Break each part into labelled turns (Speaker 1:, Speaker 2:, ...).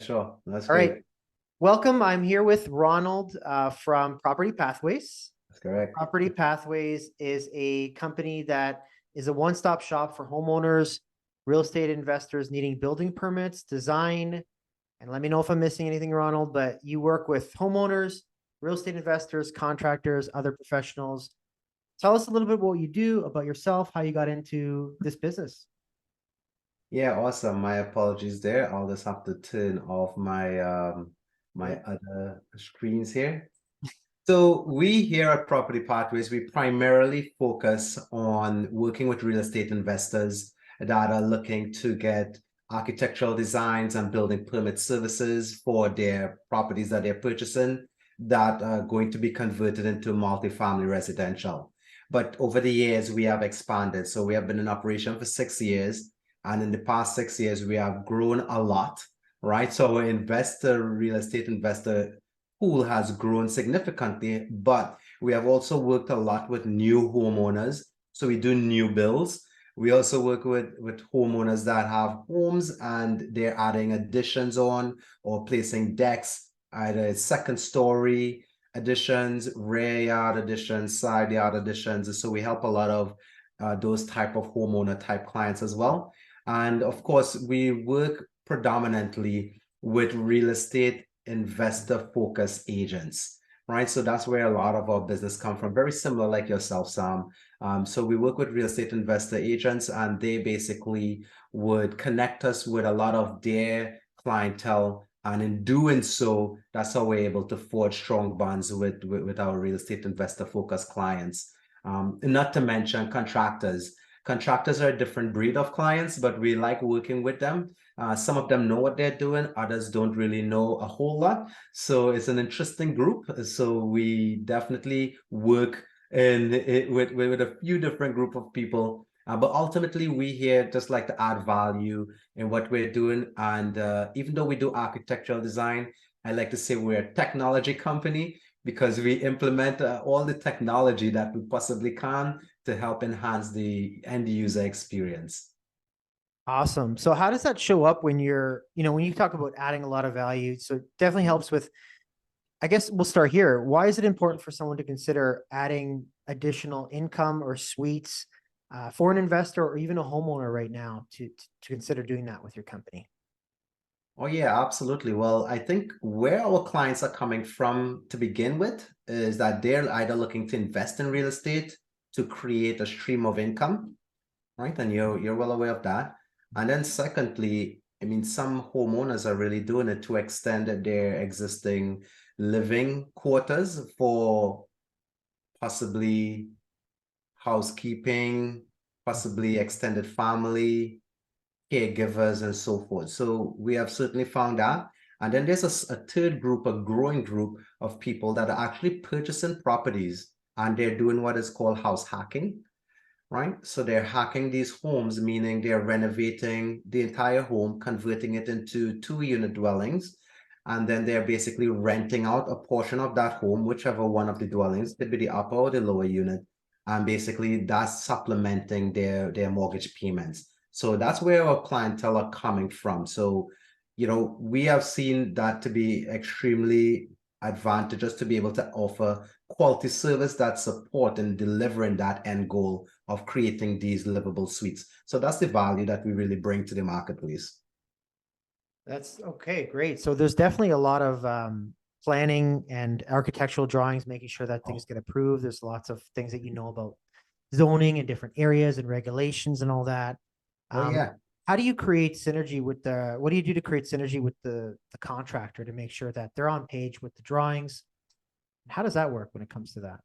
Speaker 1: sure. That's
Speaker 2: All right.
Speaker 1: great.
Speaker 2: Welcome. I'm here with Ronald from Property Pathways.
Speaker 1: That's correct.
Speaker 2: Property Pathways is a company that is a one-stop shop for homeowners, real estate investors needing building permits, design, and let me know if I'm missing anything, Ronald, but you work with homeowners, real estate investors, contractors, other professionals. Tell us a little bit about what you do, about yourself, how you got into this business.
Speaker 1: Yeah, awesome. My apologies there. I'll just have to turn off my other screens here. So we here at Property Pathways, we primarily focus on working with real estate investors that are looking to get architectural designs and building permit services for their properties that they're purchasing that are going to be converted into multifamily residential. But over the years, we have expanded. So we have been in operation for 6 years. And in the past 6 years, we have grown a lot, right? So our real estate investor pool has grown significantly, but we have also worked a lot with new homeowners. So we do new builds. We also work with homeowners that have homes and they're adding additions on or placing decks, either second story additions, rear yard additions, side yard additions. So we help a lot of those type of homeowner type clients as well. And of course, we work predominantly with real estate investor focused agents, right? So that's where a lot of our business come from. Very similar like yourself, Sam. So we work with real estate investor agents and they basically would connect us with a lot of their clientele. And in doing so, that's how we're able to forge strong bonds with our real estate investor focused clients. Not to mention contractors. Contractors are a different breed of clients, but we like working with them. Some of them know what they're doing, others don't really know a whole lot. So it's an interesting group. So we definitely work with a few different group of people. But ultimately, we here just like to add value in what we're doing. And even though we do architectural design, I like to say we're a technology company because we implement all the technology that we possibly can to help enhance the end user experience.
Speaker 2: Awesome. So how does that show up when when you talk about adding a lot of value? So it definitely helps with, I guess we'll start here. Why is it important for someone to consider adding additional income or suites for an investor or even a homeowner right now to consider doing that with your company?
Speaker 1: Oh, yeah, absolutely. Well, I think where our clients are coming from to begin with is that they're either looking to invest in real estate to create a stream of income, right? And you're well aware of that. And then secondly, I mean, some homeowners are really doing it to extend their existing living quarters for possibly housekeeping, possibly extended family, caregivers, and so forth. So we have certainly found that. And then there's a third group, a growing group of people that are actually purchasing properties and they're doing what is called house hacking, right? So they're hacking these homes, meaning they're renovating the entire home, converting it into two-unit dwellings, and then they're basically renting out a portion of that home, whichever one of the dwellings, could be the upper or the lower unit, and basically that's supplementing their mortgage payments. So that's where our clientele are coming from. So, we have seen that to be extremely advantageous to be able to offer quality service that support in delivering that end goal of creating these livable suites. So that's the value that we really bring to the marketplace.
Speaker 2: That's okay, great. So there's definitely a lot of planning and architectural drawings, making sure that things get approved. There's lots of things that you know about zoning in different areas and regulations and all that.
Speaker 1: Oh, yeah.
Speaker 2: How do you create synergy with what do you do to create synergy with the contractor to make sure that they're on page with the drawings? How does that work when it comes to that?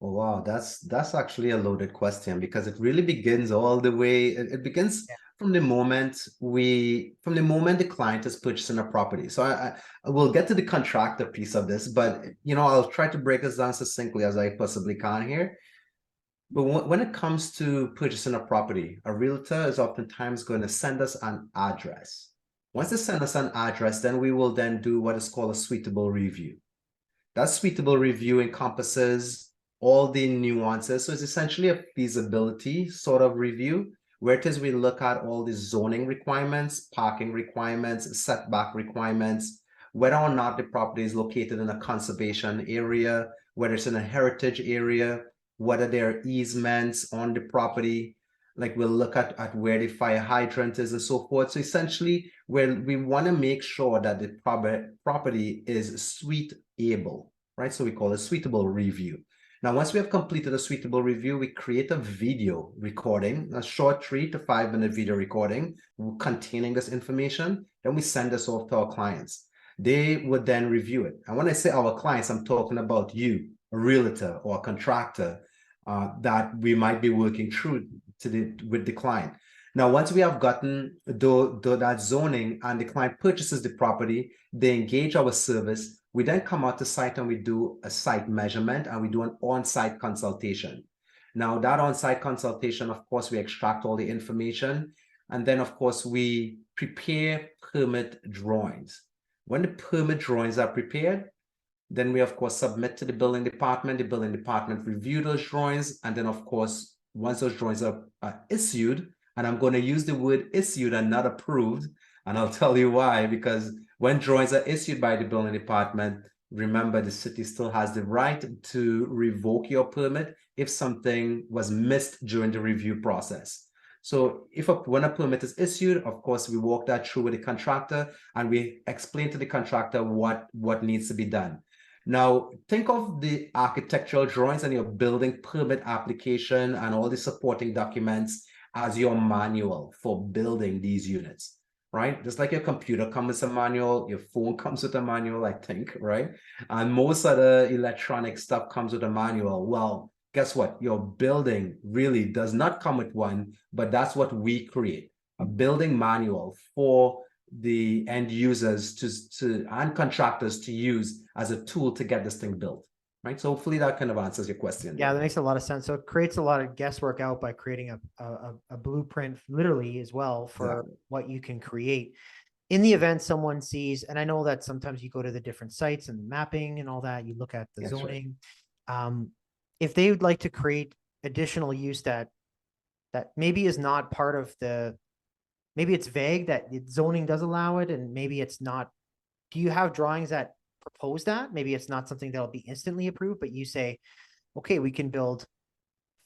Speaker 1: Oh, wow, that's actually a loaded question because it really begins all the way. It begins
Speaker 2: Yeah.
Speaker 1: from the moment the client is purchasing a property. So I will get to the contractor piece of this, but I'll try to break this down succinctly as I possibly can here. But when it comes to purchasing a property, a realtor is oftentimes going to send us an address. Once they send us an address, then we will then do what is called a suitable review. That suitable review encompasses all the nuances. So it's essentially a feasibility sort of review where it is we look at all the zoning requirements, parking requirements, setback requirements, whether or not the property is located in a conservation area, whether it's in a heritage area, whether there are easements on the property. Like we'll look at where the fire hydrant is and so forth. So essentially, we want to make sure that the property is suitable, right? So we call it suitable review. Now, once we have completed a suitable review, we create a video recording, a short 3 to 5 minute video recording containing this information. Then we send this off to our clients. They would then review it. And when I say our clients, I'm talking about you, a realtor or a contractor that we might be working through with the client. Now, once we have gotten that zoning and the client purchases the property, they engage our service. We then come out to site and we do a site measurement and we do an on-site consultation. Now, that on-site consultation, of course, we extract all the information. And then, of course, we prepare permit drawings. When the permit drawings are prepared, then we, of course, submit to the building department. The building department review those drawings. And then, of course, once those drawings are issued, and I'm going to use the word issued and not approved, and I'll tell you why, because when drawings are issued by the building department, remember the city still has the right to revoke your permit if something was missed during the review process. So when a permit is issued, of course, we walk that through with the contractor and we explain to the contractor what needs to be done. Now, think of the architectural drawings and your building permit application and all the supporting documents as your manual for building these units, right? Just like your computer comes with a manual, your phone comes with a manual, I think, right? And most other electronic stuff comes with a manual. Well, guess what? Your building really does not come with one, but that's what we create, a building manual for the end users and contractors to use as a tool to get this thing built, right? So hopefully that kind of answers your question.
Speaker 2: Yeah, that makes a lot of sense. So it creates a lot of guesswork out by creating a blueprint literally as well for what you can create. In the event someone sees, and I know that sometimes you go to the different sites and mapping and all that, you look at the zoning. Right. If they would like to create additional use that maybe is not part of maybe it's vague that zoning does allow it, and maybe it's not. Do you have drawings that propose that? Maybe it's not something that'll be instantly approved, but you say, okay, we can build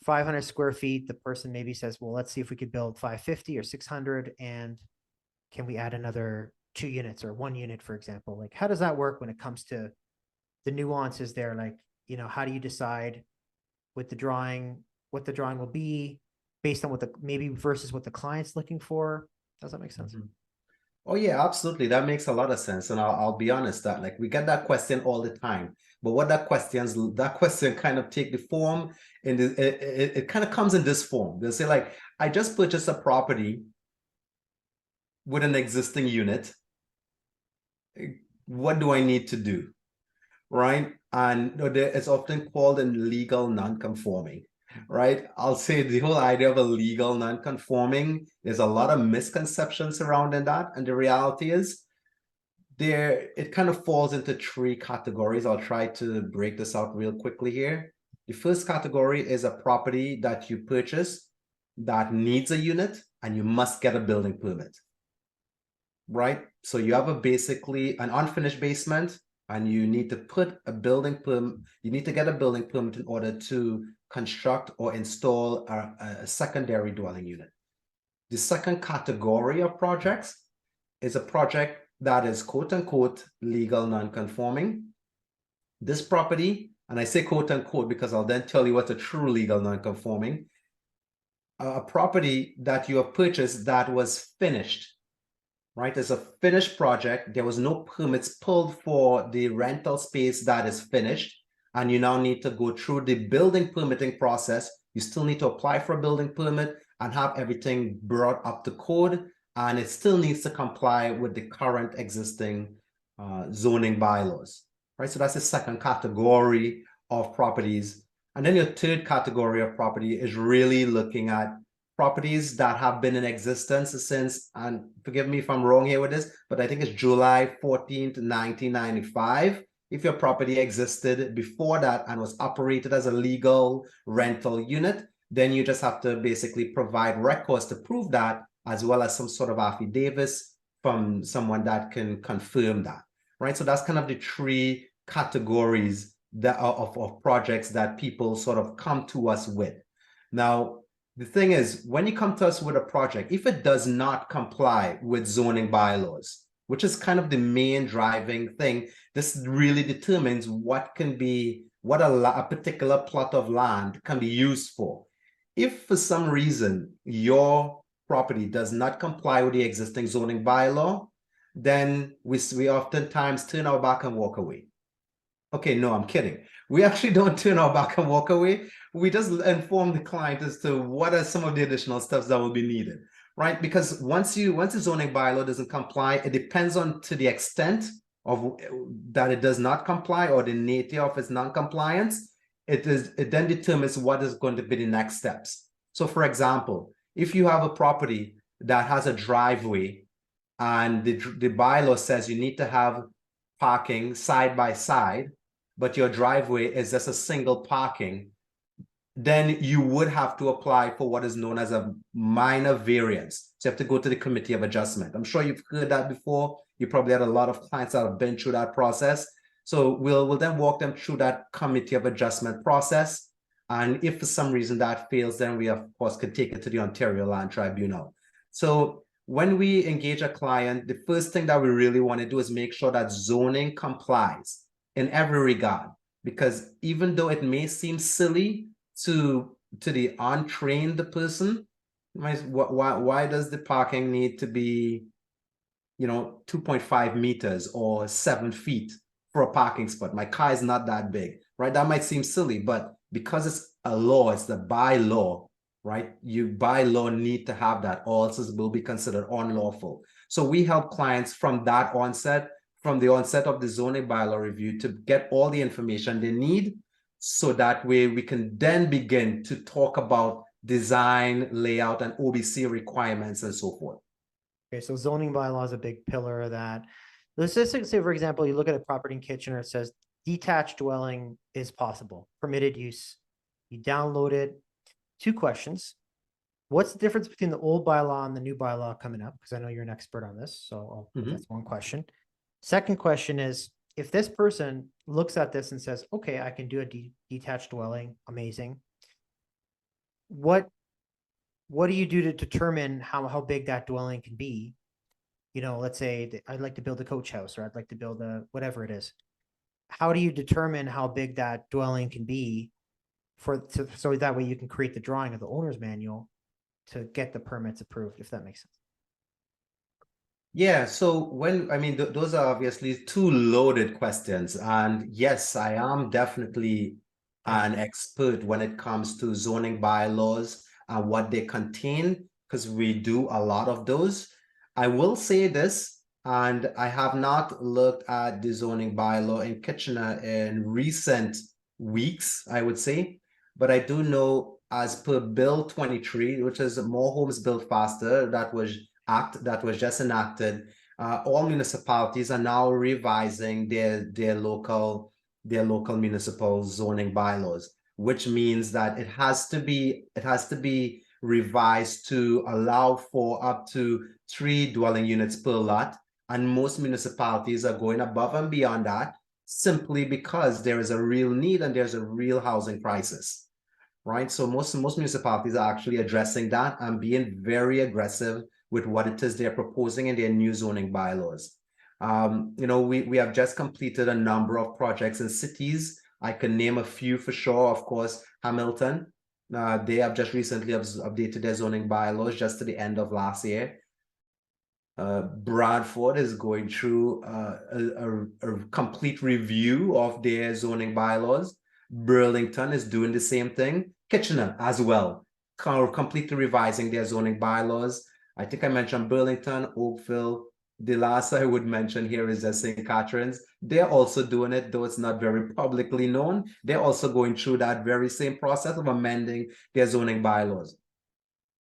Speaker 2: 500 square feet. The person maybe says, well, let's see if we could build 550 or 600. And can we add another 2 units or 1 unit, for example? Like, how does that work when it comes to the nuances there? Like, how do you decide with the drawing, what the drawing will be based on maybe versus what the client's looking for? Does that make sense? Mm-hmm.
Speaker 1: Oh yeah, absolutely. That makes a lot of sense. And I'll be honest that like we get that question all the time. But what that question kind of take the form it kind of comes in this form. They'll say like, I just purchased a property with an existing unit. What do I need to do? Right? And it's often called a legal non-conforming. Right? I'll say the whole idea of a legal non-conforming, there's a lot of misconceptions surrounding that. And the reality is it kind of falls into 3 categories. I'll try to break this out real quickly here. The first category is a property that you purchase that needs a unit and you must get a building permit. Right? So you have basically an unfinished basement and you need to put a building permit, you need to get a building permit in order to construct or install a secondary dwelling unit. The second category of projects is a project that is quote unquote legal non-conforming. This property, and I say quote unquote because I'll then tell you what's a true legal non-conforming, a property that you have purchased that was finished, right? It's a finished project. There was no permits pulled for the rental space that is finished. And you now need to go through the building permitting process. You still need to apply for a building permit and have everything brought up to code. And it still needs to comply with the current existing zoning bylaws, right? So that's the second category of properties. And then your third category of property is really looking at properties that have been in existence since, and forgive me if I'm wrong here with this, but I think it's July 14th, 1995. If your property existed before that and was operated as a legal rental unit, then you just have to basically provide records to prove that, as well as some sort of affidavits from someone that can confirm that, right? So that's kind of the three categories that are of projects that people sort of come to us with. Now, the thing is, when you come to us with a project, if it does not comply with zoning bylaws, which is kind of the main driving thing, this really determines what can be, what a particular plot of land can be used for. If for some reason your property does not comply with the existing zoning bylaw, then we oftentimes turn our back and walk away. Okay, no, I'm kidding. We actually don't turn our back and walk away. We just inform the client as to what are some of the additional steps that will be needed, right? Because once the zoning bylaw doesn't comply, it depends on to the extent of that it does not comply or the nature of its non-compliance. It then determines what is going to be the next steps. So for example, if you have a property that has a driveway and the bylaw says you need to have parking side by side, but your driveway is just a single parking, then you would have to apply for what is known as a minor variance. So you have to go to the committee of adjustment. I'm sure you've heard that before. You probably had a lot of clients that have been through that process. So we'll then walk them through that committee of adjustment process. And if for some reason that fails, then we of course could take it to the Ontario Land Tribunal. So when we engage a client, the first thing that we really want to do is make sure that zoning complies in every regard, because even though it may seem silly to the untrained person, why does the parking need to be, 2.5 meters or 7 feet for a parking spot? My car is not that big, right? That might seem silly, but because it's a law, it's the bylaw, right? You by law need to have that, or else it will be considered unlawful. So we help clients from the onset of the zoning bylaw review to get all the information they need, so that way we can then begin to talk about design, layout, and OBC requirements and so forth.
Speaker 2: Okay, so zoning bylaw is a big pillar of that. Let's just say, for example, you look at a property in Kitchener, it says detached dwelling is possible, permitted use. You download it. 2 questions. What's the difference between the old bylaw and the new bylaw coming up? Because I know you're an expert on this. So that's one question. Second question is, if this person looks at this and says, okay, I can do a detached dwelling, amazing. What do you do to determine how big that dwelling can be? Let's say I'd like to build a coach house, or I'd like to build a whatever it is. How do you determine how big that dwelling can be so that way you can create the drawing of the owner's manual to get the permits approved, if that makes sense?
Speaker 1: Yeah, so those are obviously 2 loaded questions. And yes, I am definitely an expert when it comes to zoning bylaws and what they contain, because we do a lot of those. I will say this, and I have not looked at the zoning bylaw in Kitchener in recent weeks, I would say, but I do know, as per Bill 23, which is More Homes Built Faster, that was just enacted, all municipalities are now revising their local municipal zoning bylaws, which means that it has to be revised to allow for up to 3 dwelling units per lot. And most municipalities are going above and beyond that, simply because there is a real need and there's a real housing crisis, right? So most municipalities are actually addressing that and being very aggressive with what it is they're proposing in their new zoning bylaws. We have just completed a number of projects in cities. I can name a few for sure. Of course, Hamilton, they have just recently updated their zoning bylaws just to the end of last year. Bradford is going through a complete review of their zoning bylaws. Burlington is doing the same thing. Kitchener as well, completely revising their zoning bylaws. I think I mentioned Burlington, Oakville. The last I would mention here is St. Catharines. They're also doing it, though it's not very publicly known. They're also going through that very same process of amending their zoning bylaws.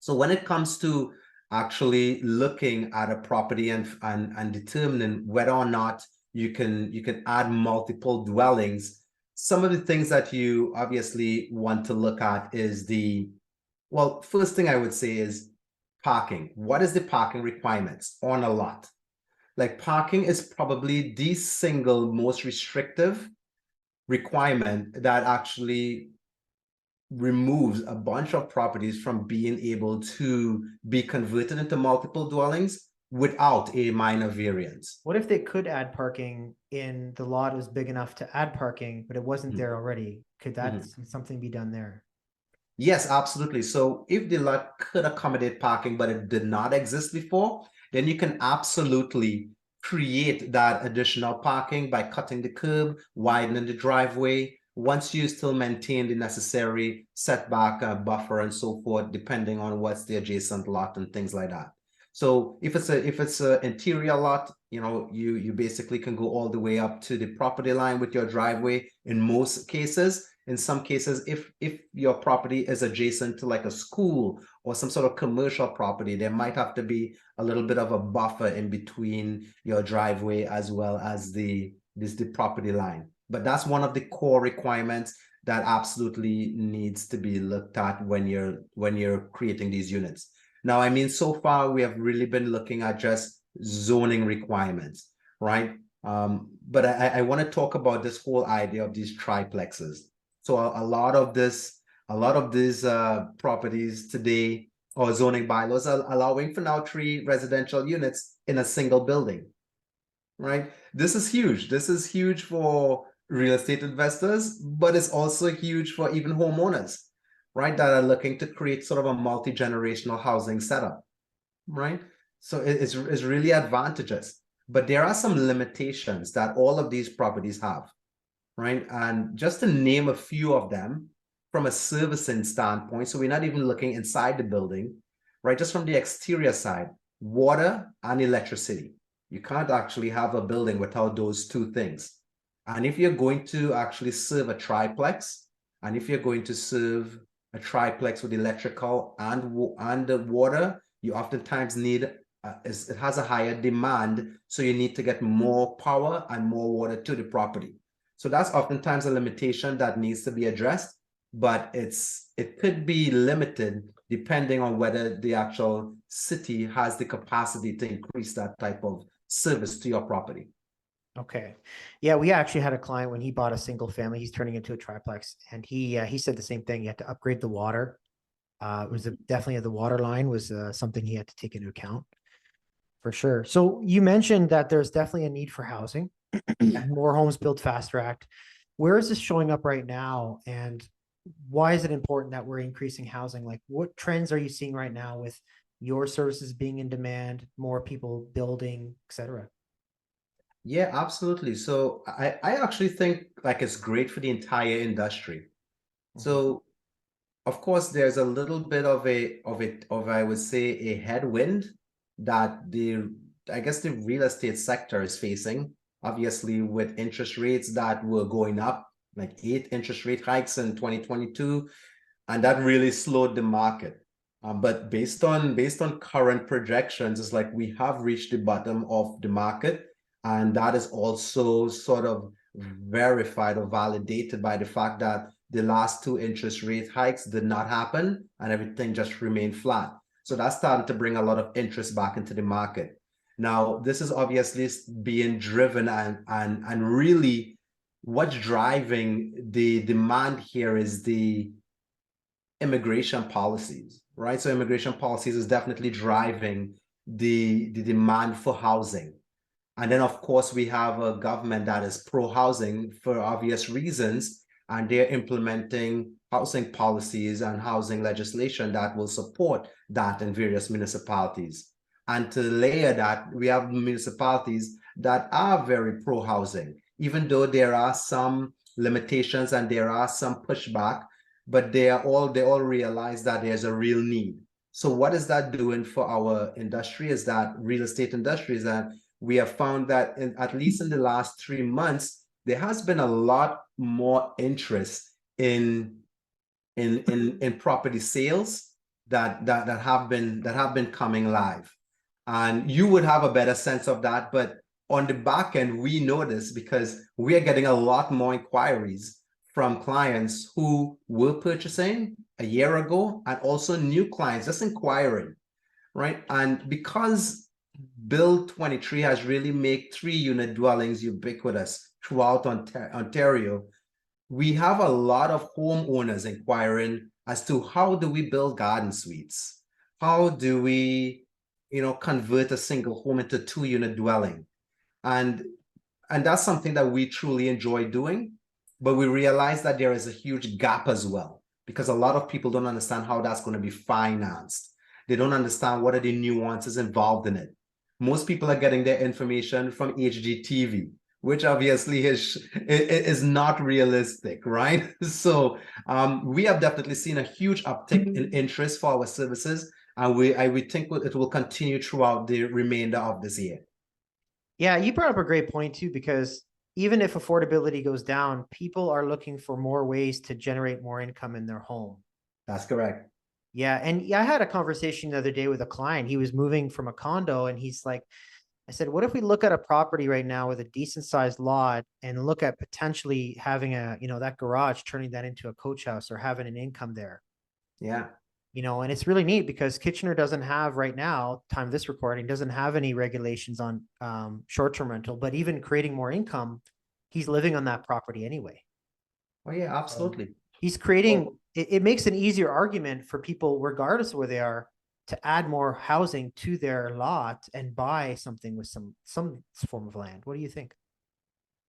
Speaker 1: So when it comes to actually looking at a property and determining whether or not you can add multiple dwellings, some of the things that you obviously want to look at is the Well, first thing I would say is parking. What is the parking requirements on a lot? Like parking is probably the single most restrictive requirement that actually removes a bunch of properties from being able to be converted into multiple dwellings without a minor variance.
Speaker 2: What if they could add parking in the lot was big enough to add parking, but it wasn't
Speaker 1: Mhm.
Speaker 2: there already? Could that
Speaker 1: Mhm.
Speaker 2: something be done there?
Speaker 1: Yes, absolutely. So if the lot could accommodate parking, but it did not exist before, then you can absolutely create that additional parking by cutting the curb, widening the driveway, once you still maintain the necessary setback buffer and so forth, depending on what's the adjacent lot and things like that. So if it's a interior lot, you basically can go all the way up to the property line with your driveway in most cases. In some cases, if your property is adjacent to like a school or some sort of commercial property, there might have to be a little bit of a buffer in between your driveway as well as the property line. But that's one of the core requirements that absolutely needs to be looked at when you're creating these units. Now, I mean, so far we have really been looking at just zoning requirements, right? But I want to talk about this whole idea of these triplexes. So a lot of these properties today or zoning bylaws are allowing for now 3 residential units in a single building, right? This is huge. This is huge for real estate investors, but it's also huge for even homeowners, right? That are looking to create sort of a multi-generational housing setup, right? So it's really advantageous, but there are some limitations that all of these properties have, right? And just to name a few of them from a servicing standpoint, so we're not even looking inside the building, right? Just from the exterior side, water and electricity. You can't actually have a building without those two things. And if you're going to actually serve a triplex, and if you're going to serve a triplex with electrical and the water, you oftentimes need it has a higher demand, so you need to get more power and more water to the property. So that's oftentimes a limitation that needs to be addressed, but it could be limited depending on whether the actual city has the capacity to increase that type of service to your property.
Speaker 2: Okay. Yeah, we actually had a client when he bought a single family, he's turning into a triplex, and he said the same thing. You had to upgrade the water. It was definitely the water line was something he had to take into account for sure. So you mentioned that there's definitely a need for housing, more homes built faster act. Where is this showing up right now? And why is it important that we're increasing housing? Like what trends are you seeing right now with your services being in demand, more people building, et cetera?
Speaker 1: Yeah, absolutely. So I actually think like it's great for the entire industry.
Speaker 2: Mhm.
Speaker 1: So of course there's a little bit of I would say a headwind that the I guess the real estate sector is facing, obviously with interest rates that were going up, like 8 interest rate hikes in 2022, and that really slowed the market. But based on current projections, it's like we have reached the bottom of the market, and that is also sort of verified or validated by the fact that the last 2 interest rate hikes did not happen and everything just remained flat. So that's starting to bring a lot of interest back into the market. Now, this is obviously being driven and really what's driving the demand here is the immigration policies, right? So immigration policies is definitely driving the demand for housing. And then, of course, we have a government that is pro-housing for obvious reasons, and they're implementing housing policies and housing legislation that will support that in various municipalities. And to layer that, we have municipalities that are very pro-housing, even though there are some limitations and there are some pushback, but they all realize that there's a real need. So what is that doing for our industry is that real estate industry is that we have found that at least in the last 3 months, there has been a lot more interest in property sales that have been coming live. And you would have a better sense of that. But on the back end, we know this because we are getting a lot more inquiries from clients who were purchasing a year ago and also new clients just inquiring, right? And because Bill 23 has really made 3-unit dwellings ubiquitous throughout Ontario, we have a lot of homeowners inquiring as to how do we build garden suites? How do we, convert a single home into 2-unit dwelling? And that's something that we truly enjoy doing, but we realize that there is a huge gap as well, because a lot of people don't understand how that's going to be financed. They don't understand what are the nuances involved in it. Most people are getting their information from HGTV, which obviously is not realistic, right? So we have definitely seen a huge uptick in interest for our services, and we think it will continue throughout the remainder of this year.
Speaker 2: Yeah, you brought up a great point too, because even if affordability goes down, people are looking for more ways to generate more income in their home.
Speaker 1: That's correct.
Speaker 2: Yeah. And yeah, I had a conversation the other day with a client. He was moving from a condo and he's like, I said, what if we look at a property right now with a decent sized lot and look at potentially having that garage, turning that into a coach house or having an income there?
Speaker 1: Yeah.
Speaker 2: And it's really neat because Kitchener doesn't have right now, time of this recording, doesn't have any regulations on short-term rental, but even creating more income, he's living on that property anyway.
Speaker 1: Oh yeah, absolutely.
Speaker 2: He's creating, it makes an easier argument for people, regardless of where they are, to add more housing to their lot and buy something with some form of land. What do you think?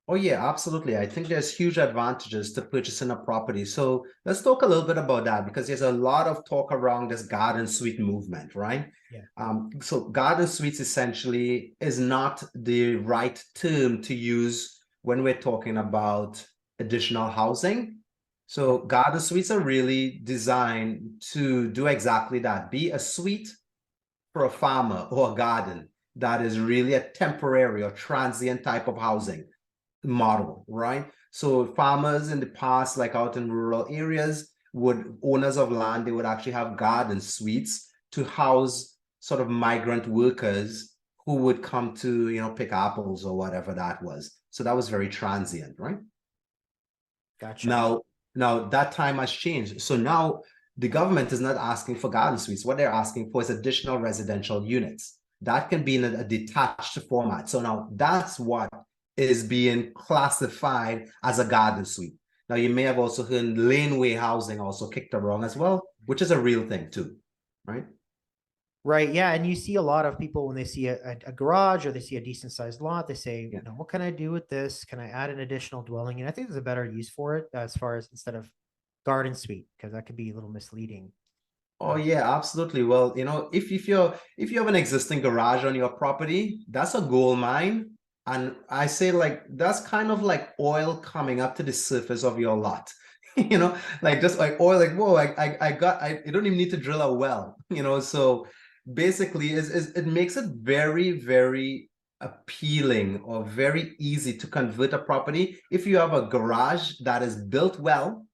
Speaker 1: Oh yeah, absolutely. I think there's huge advantages to purchasing a property. So let's talk a little bit about that, because there's a lot of talk around this garden suite movement, right?
Speaker 2: Yeah.
Speaker 1: So garden suites essentially is not the right term to use when we're talking about additional housing. So garden suites are really designed to do exactly that, be a suite for a farmer or a garden that is really a temporary or transient type of housing model, right? So farmers in the past, like out in rural areas, owners of land, they would actually have garden suites to house sort of migrant workers who would come to, pick apples or whatever that was. So that was very transient, right?
Speaker 2: Gotcha.
Speaker 1: Now that time has changed. So now the government is not asking for garden suites. What they're asking for is additional residential units. That can be in a detached format. So now that's what is being classified as a garden suite. Now you may have also heard laneway housing also kicked around as well, which is a real thing too, right?
Speaker 2: Right. Yeah. And you see a lot of people when they see a garage or they see a decent sized lot, they say,
Speaker 1: Yeah.
Speaker 2: what can I do with this? Can I add an additional dwelling? And I think there's a better use for it as far as instead of garden suite, because that could be a little misleading.
Speaker 1: Oh yeah, absolutely. Well, if you have an existing garage on your property, that's a gold mine. And I say like that's kind of like oil coming up to the surface of your lot. Like just like oil, like whoa, you don't even need to drill a well. So basically it makes it very, very appealing or very easy to convert a property if you have a garage that is built well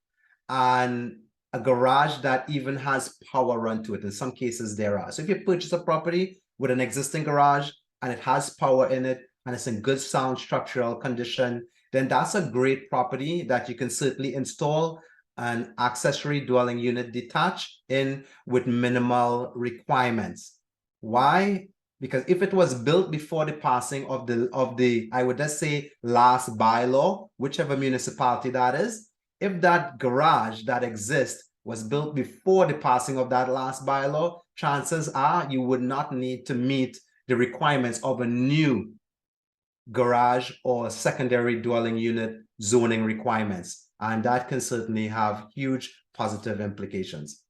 Speaker 1: and a garage that even has power run to it. In some cases, there are. So if you purchase a property with an existing garage and it has power in it and it's in good sound structural condition, then that's a great property that you can certainly install an accessory dwelling unit detached in with minimal requirements. Why? Because if it was built before the passing of the I would just say last bylaw, whichever municipality that is, if that garage that exists was built before the passing of that last bylaw, chances are you would not need to meet the requirements of a new garage or secondary dwelling unit zoning requirements. And that can certainly have huge positive implications.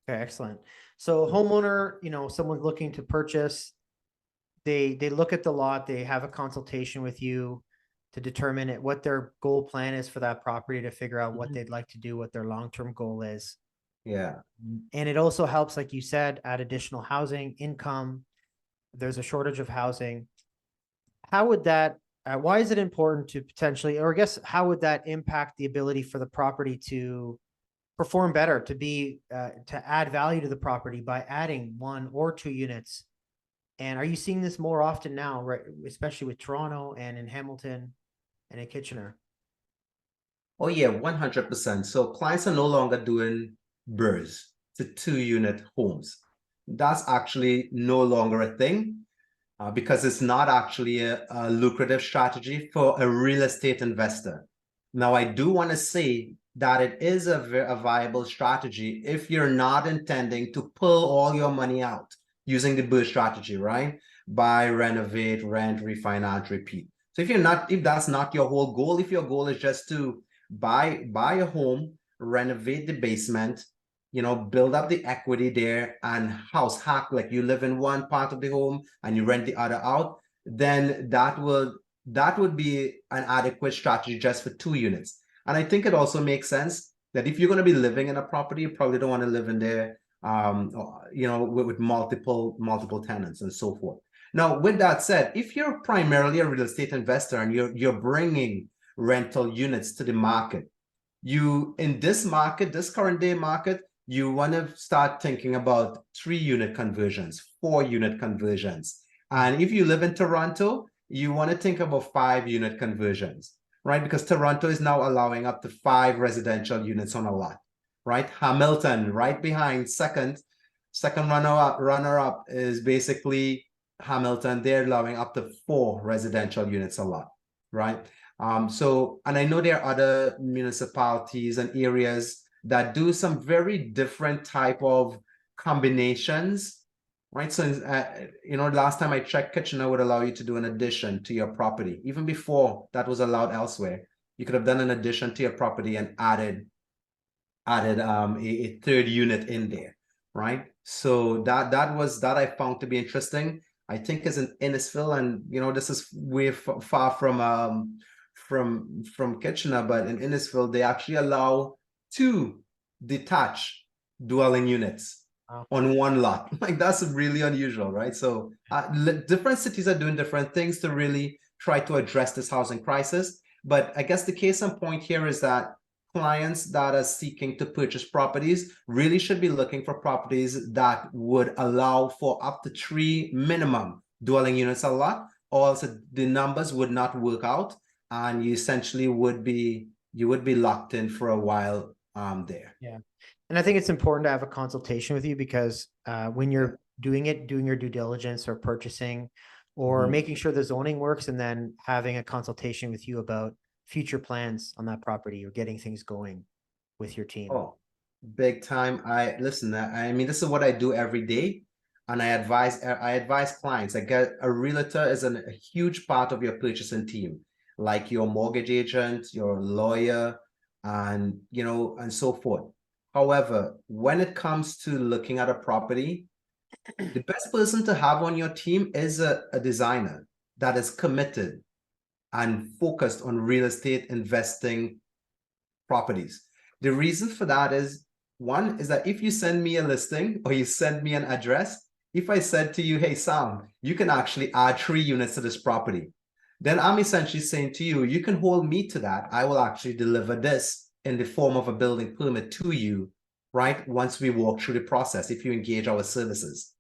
Speaker 2: Okay, excellent. So homeowner, someone's looking to purchase, they look at the lot, they have a consultation with you to determine what their goal plan is for that property, to figure out what they'd like to do, what their long-term goal is.
Speaker 1: Yeah.
Speaker 2: And it also helps, like you said, add additional housing, income. There's a shortage of housing. How would that, why is it important to potentially, or I guess, how would that impact the ability for the property to perform better, to add value to the property by adding 1 or 2 units? And are you seeing this more often now, right? Especially with Toronto and in Hamilton and in Kitchener?
Speaker 1: Oh yeah, 100%. So clients are no longer doing BRRRRs to 2-unit homes. That's actually no longer a thing because it's not actually a lucrative strategy for a real estate investor. Now, I do want to say that it is a viable strategy if you're not intending to pull all your money out using the BRRRR strategy, right? Buy, renovate, rent, refinance, repeat. So if that's not your whole goal, if your goal is just to buy a home, renovate the basement, build up the equity there and house hack, like you live in one part of the home and you rent the other out, then that would be an adequate strategy just for 2 units. And I think it also makes sense that if you're going to be living in a property, you probably don't want to live in there, with multiple tenants and so forth. Now, with that said, if you're primarily a real estate investor and you're bringing rental units to the market, in this market, this current day market, you want to start thinking about 3-unit conversions, 4-unit conversions. And if you live in Toronto, you want to think about 5-unit conversions, right? Because Toronto is now allowing up to 5 residential units on a lot, right? Hamilton, right behind second runner up is basically Hamilton. They're allowing up to 4 residential units a lot, right? And I know there are other municipalities and areas that do some very different type of combinations, right? So, last time I checked, Kitchener would allow you to do an addition to your property. Even before that was allowed elsewhere, you could have done an addition to your property and added a 3rd unit in there, right? So that I found to be interesting. I think is in Innisfil, and this is way far from Kitchener, but in Innisfil they actually allow 2 detached dwelling units
Speaker 2: Wow.
Speaker 1: on one lot. Like that's really unusual, right? So different cities are doing different things to really try to address this housing crisis. But I guess the case in point here is that clients that are seeking to purchase properties really should be looking for properties that would allow for up to 3 minimum dwelling units a lot, or else the numbers would not work out and you essentially would be locked in for a while there.
Speaker 2: Yeah. And I think it's important to have a consultation with you because when you're doing your due diligence or purchasing or making sure the zoning works and then having a consultation with you about future plans on that property or getting things going with your team.
Speaker 1: Oh, big time. I mean, this is what I do every day. And I advise clients. I get a realtor is a huge part of your purchasing team, like your mortgage agent, your lawyer, and so forth. However, when it comes to looking at a property, the best person to have on your team is a designer that is committed and focused on real estate investing properties. The reason for that is, one is that if you send me a listing or you send me an address, if I said to you, hey, Sam, you can actually add 3 units to this property, then I'm essentially saying to you, you can hold me to that. I will actually deliver this in the form of a building permit to you, right? Once we walk through the process, if you engage our services,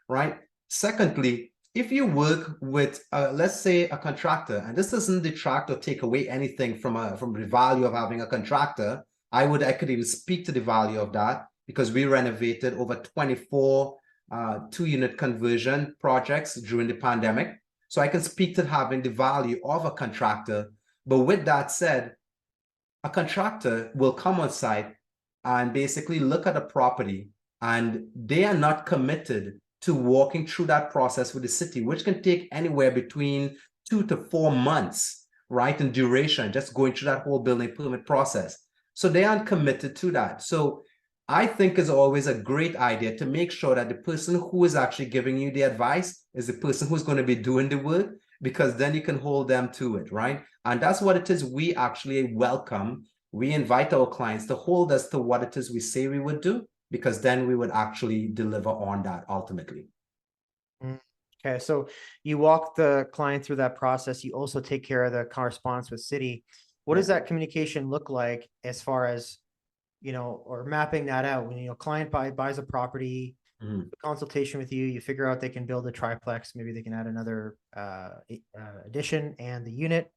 Speaker 1: right? Secondly, if you work with, let's say, a contractor, and this doesn't detract or take away anything from the value of having a contractor, I could even speak to the value of that because we renovated over 24 2-unit conversion projects during the pandemic. So I can speak to having the value of a contractor. But with that said, a contractor will come on site and basically look at a property, and they are not committed to walking through that process with the city, which can take anywhere between 2 to 4 months, right, in duration, just going through that whole building permit process. So they aren't committed to that. So I think it's always a great idea to make sure that the person who is actually giving you the advice is the person who's going to be doing the work, because then you can hold them to it, right? And that's what it is we actually welcome. We invite our clients to hold us to what it is we say we would do, because then we would actually deliver on that ultimately.
Speaker 2: Okay, so you walk the client through that process. You also take care of the correspondence with city. What does that communication look like as far as, or mapping that out? When, client buys a property, consultation with you, you figure out they can build a triplex, maybe they can add another addition and the unit.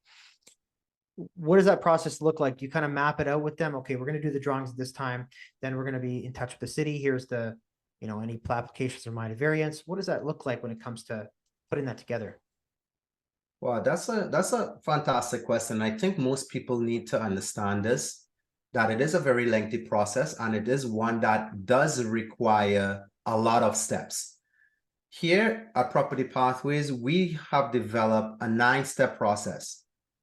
Speaker 2: what does that process look like? Do you kind of map it out with them? Okay, we're going to do the drawings at this time. Then we're going to be in touch with the city. Here's the, any applications or minor variants. What does that look like when it comes to putting that together?
Speaker 1: Well, that's a fantastic question. I think most people need to understand this, that it is a very lengthy process and it is one that does require a lot of steps. Here at Property Pathways, we have developed a 9-step process.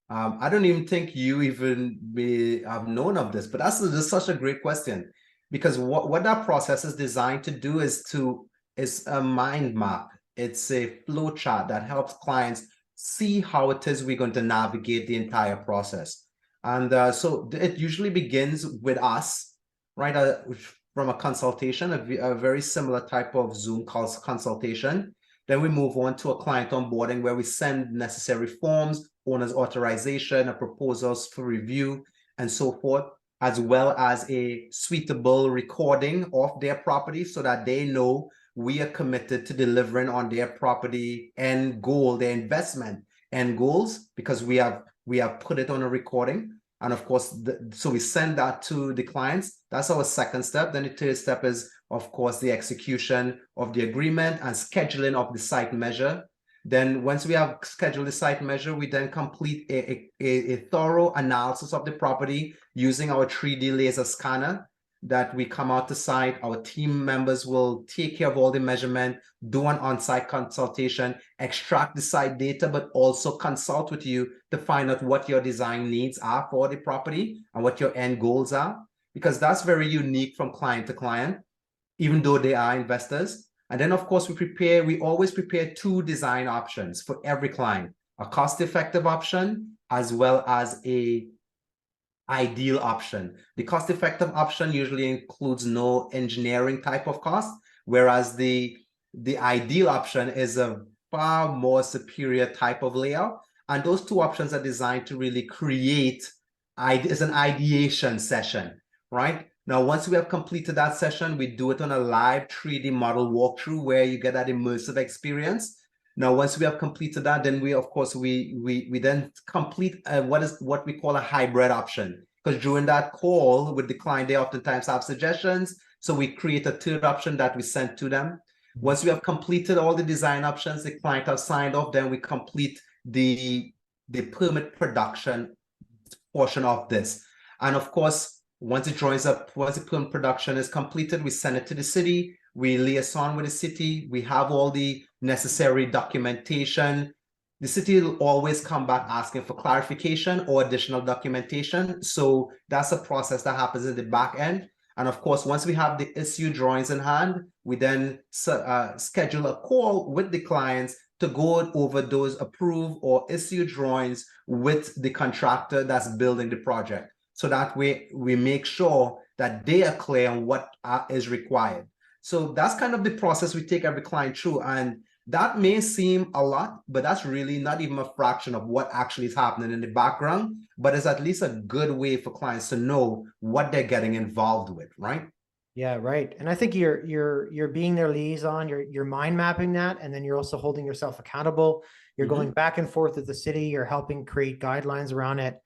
Speaker 1: I don't even think you even may have known of this, but that's just such a great question, because what that process is designed to do is a mind map. It's a flow chart that helps clients see how it is we're going to navigate the entire process. And so it usually begins with us, right? From a consultation, a very similar type of Zoom consultation. Then we move on to a client onboarding where we send necessary forms, owner's authorization, a proposals for review, and so forth, as well as a suitable recording of their property so that they know we are committed to delivering on their property end goal, their investment end goals, because we have put it on a recording. And of course, so we send that to the clients. That's our second step. Then the third step is, of course, the execution of the agreement and scheduling of the site measure. Then once we have scheduled the site measure, we then complete a thorough analysis of the property using our 3D laser scanner that we come out to site. Our team members will take care of all the measurement, do an on-site consultation, extract the site data, but also consult with you to find out what your design needs are for the property and what your end goals are, because that's very unique from client to client, even though they are investors. And then, of course, we always prepare 2 design options for every client, a cost-effective option as well as a ideal option. The cost-effective option usually includes no engineering type of cost, whereas the ideal option is a far more superior type of layout. And those 2 options are designed to really create is an ideation session, right? Now, once we have completed that session, we do it on a live 3D model walkthrough where you get that immersive experience. Now, once we have completed that, then we, of course, we then complete what we call a hybrid option. Because during that call with the client, they oftentimes have suggestions. So we create a third option that we send to them. Once we have completed all the design options, the client has signed off, then we complete the permit production portion of this. And of course, once the permit production is completed, we send it to the city. We liaison with the city. We have all the necessary documentation. The city will always come back asking for clarification or additional documentation. So that's a process that happens in the back end. And of course, once we have the issue drawings in hand, we then schedule a call with the clients to go over those approved or issue drawings with the contractor that's building the project. So that way we make sure that they are clear on what is required. So that's kind of the process we take every client through. And that may seem a lot, but that's really not even a fraction of what actually is happening in the background, but it's at least a good way for clients to know what they're getting involved with, right?
Speaker 2: Yeah, right. And I think you're being their liaison, you're mind mapping that, and then you're also holding yourself accountable. You're going back and forth with the city, you're helping create guidelines around it.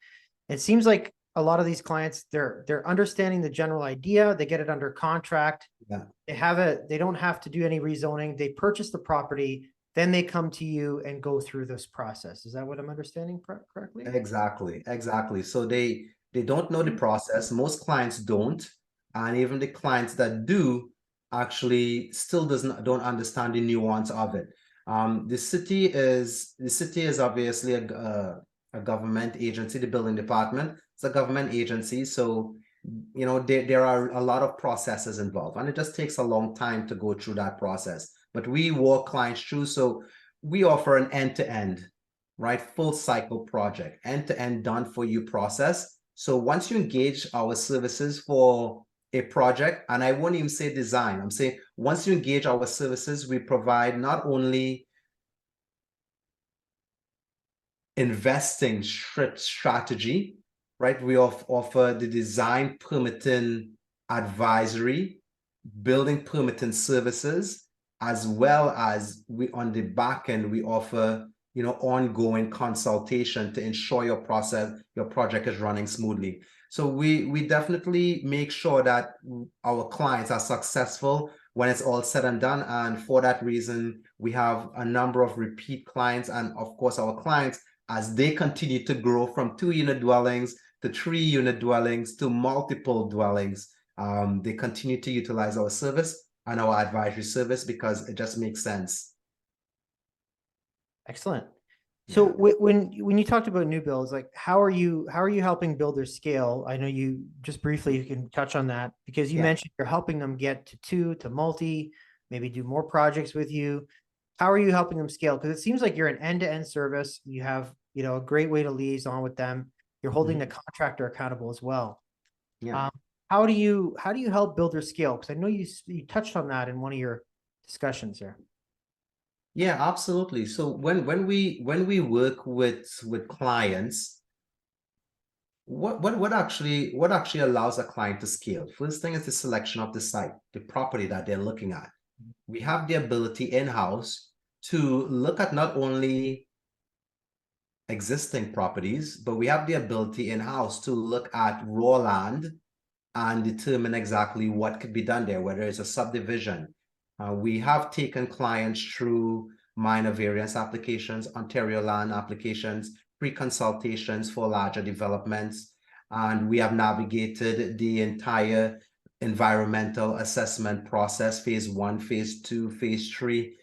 Speaker 2: It seems like a lot of these clients, they're understanding the general idea, they get it under contract.
Speaker 1: Yeah.
Speaker 2: They don't have to do any rezoning, they purchase the property, then they come to you and go through this process. Is that what I'm understanding correctly?
Speaker 1: Exactly. So they don't know the process. Most clients don't. And even the clients that do actually still don't understand the nuance of it. The city is obviously a government agency, the building department. It's a government agency. So, there are a lot of processes involved, and it just takes a long time to go through that process. But we walk clients through. So we offer an end-to-end, right? Full cycle project, end-to-end done for you process. So once you engage our services for a project, and I won't even say design, I'm saying once you engage our services, we provide not only investing strategy, right? We offer the design permitting advisory, building permitting services, as well as on the back end, we offer ongoing consultation to ensure your project is running smoothly. So we definitely make sure that our clients are successful when it's all said and done. And for that reason, we have a number of repeat clients. And of course, our clients, as they continue to grow from 2-unit dwellings to 3-unit dwellings to multiple dwellings, they continue to utilize our service and our advisory service because it just makes sense.
Speaker 2: Excellent. So
Speaker 1: Yeah.
Speaker 2: when you talked about new builds, like how are you helping builders scale? I know you just briefly you can touch on that because you
Speaker 1: Yeah.
Speaker 2: mentioned you're helping them get to 2 to multi, maybe do more projects with you. How are you helping them scale? Because it seems like you're an end-to-end service. You have, a great way to liaison with them. You're holding the contractor accountable as well.
Speaker 1: Yeah.
Speaker 2: How do you help builders scale? Because I know you touched on that in one of your discussions there.
Speaker 1: Yeah, absolutely. So when we work with clients, what actually allows a client to scale? First thing is the selection of the site, the property that they're looking at. We have the ability in-house to look at not only existing properties, but we have the ability in-house to look at raw land and determine exactly what could be done there, whether it's a subdivision. We have taken clients through minor variance applications, Ontario land applications, pre-consultations for larger developments, and we have navigated the entire environmental assessment process, phase 1, phase 2, phase 3.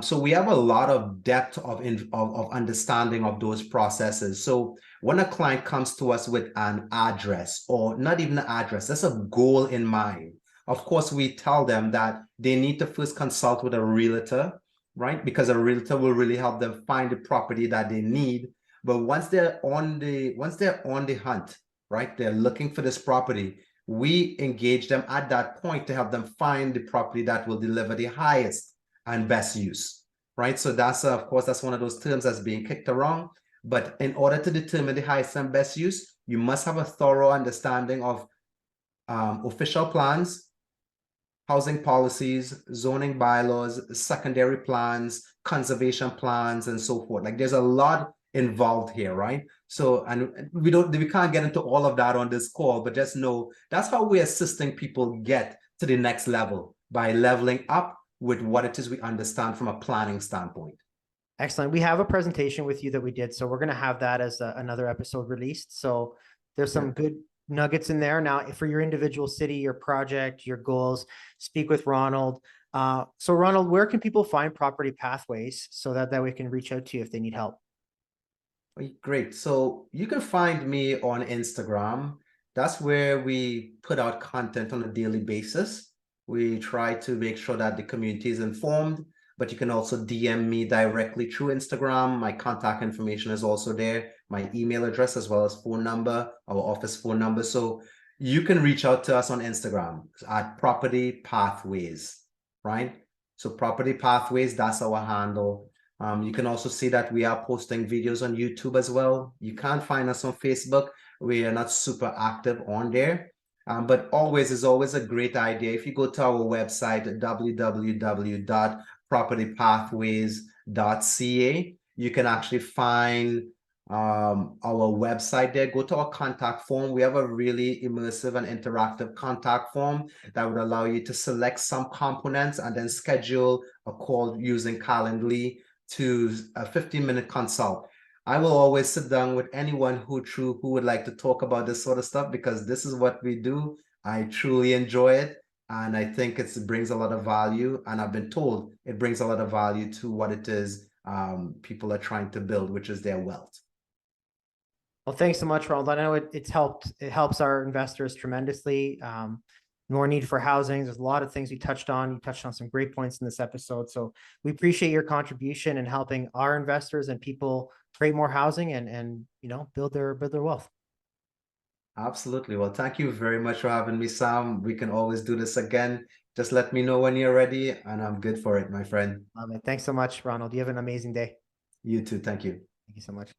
Speaker 1: So we have a lot of depth of understanding of those processes. So when a client comes to us with an address, or not even an address, that's a goal in mind. Of course, we tell them that they need to first consult with a realtor, right? Because a realtor will really help them find the property that they need. But once they're on the hunt, right? They're looking for this property. We engage them at that point to help them find the property that will deliver the highest and best use, right? So that's of course that's one of those terms that's being kicked around. But in order to determine the highest and best use, you must have a thorough understanding of official plans, housing policies, zoning bylaws, secondary plans, conservation plans, and so forth. Like there's a lot involved here, right? So, and we can't get into all of that on this call, but just know that's how we're assisting people get to the next level by leveling up with what it is we understand from a planning standpoint.
Speaker 2: Excellent. We have a presentation with you that we did, so we're going to have that as another episode released. So there's some good nuggets in there. Now, for your individual city, your project, your goals, speak with Ronald. So Ronald, where can people find Property Pathways so that we can reach out to you if they need help?
Speaker 1: Great. So you can find me on Instagram. That's where we put out content on a daily basis. We try to make sure that the community is informed, but you can also DM me directly through Instagram. My contact information is also there, my email address, as well as phone number, our office phone number. So you can reach out to us on Instagram at Property Pathways, right? So Property Pathways, that's our handle. You can also see that we are posting videos on YouTube as well. You can't find us on Facebook. We are not super active on there. But it's always a great idea. If you go to our website, www.propertypathways.ca, you can actually find our website there. Go to our contact form. We have a really immersive and interactive contact form that would allow you to select some components and then schedule a call using Calendly to a 15-minute consult. I will always sit down with anyone who would like to talk about this sort of stuff because this is what we do. I truly enjoy it, and I think it brings a lot of value, and I've been told it brings a lot of value to what it is people are trying to build, which is their wealth.
Speaker 2: Well, thanks so much, Ronald. I know it helps our investors tremendously. More need for housing. There's a lot of things we touched on. You touched on some great points in this episode. So we appreciate your contribution in helping our investors and people create more housing and build their wealth.
Speaker 1: Absolutely. Well, thank you very much for having me, Sam. We can always do this again. Just let me know when you're ready, and I'm good for it, my friend.
Speaker 2: Thanks so much, Ronald. You have an amazing day.
Speaker 1: You too. Thank you.
Speaker 2: Thank you so much.